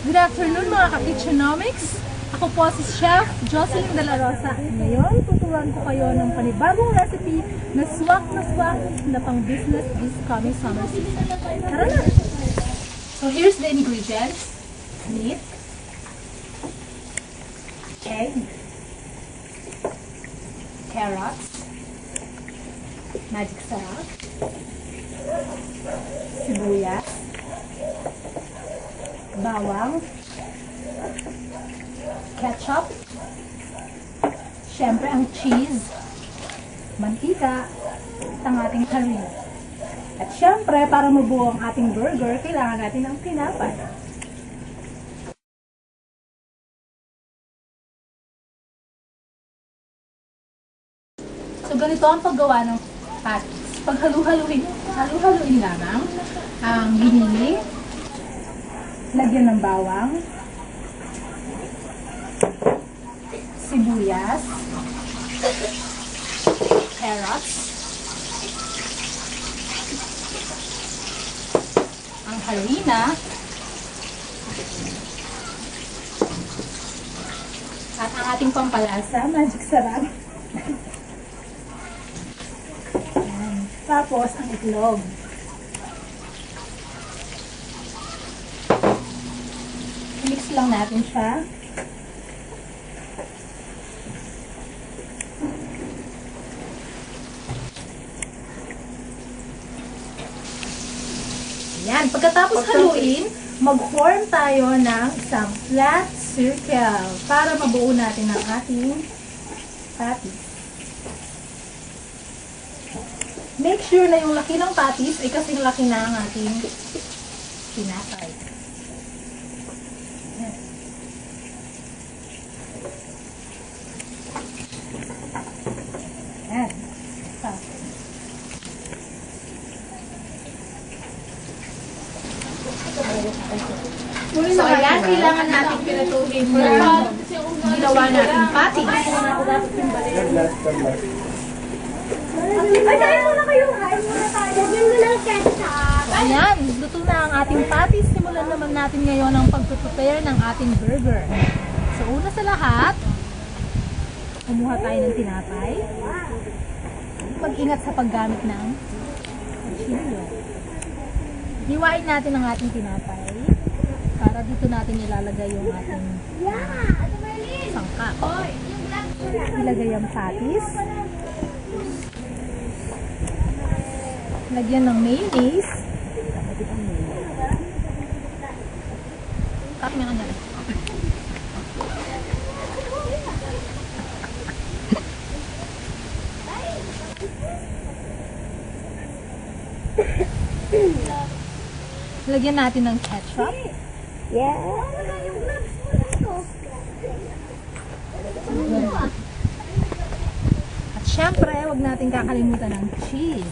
Good afternoon mga ka-Kitchenomics! Ako po si Chef Jocelyn De La Rosa. Ngayon, tuturuan ko kayo ng panibagong recipe na swak na pang business this coming summer season. Tara na! So here's the ingredients. Meat, egg, carrots, magic sarap, sibuyas, bawang, ketchup, syempre ang cheese, mantika, at ang ating harina. At syempre, para mabuo ang ating burger, kailangan natin ng tinapay. So, ganito ang paggawa ng patties. Paghalu-haluin lamang ang ginili, lagyan ng bawang, sibuyas, carrots, ang harina, at ang ating pampalasa, magic sarap. Tapos, ang itlog. Mix lang natin siya. Yan. Pagkatapos haluin, mag-form tayo ng isang flat circle para mabuo natin ang ating patties. Make sure na yung laki ng patties ay kasing laki na ang ating tinapay. Yan. Yan. So, ayan, kailangan natin pinatuhin yung ginawa natin patties. Ay, tayo muna kayo. Ay, muna tayo. Lagyan mo ng ketchup. Ayan, luto na ang ating patties. Simulan naman natin ngayon ang pag-prepare ng ating burger. So, una sa lahat, kumuha tayo ng tinapay. Mag-ingat sa paggamit ng kutsilyo. Hiwain natin ang ating tinapay para dito natin ilalagay yung ating sangkap. Ilagay ang patties. Lagyan ng mayonnaise. Cut mo na. Lagyan natin ng ketchup. Yeah. At syempre, wag natin kakalimutan ng cheese.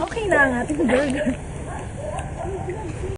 Okay na ang ating burger.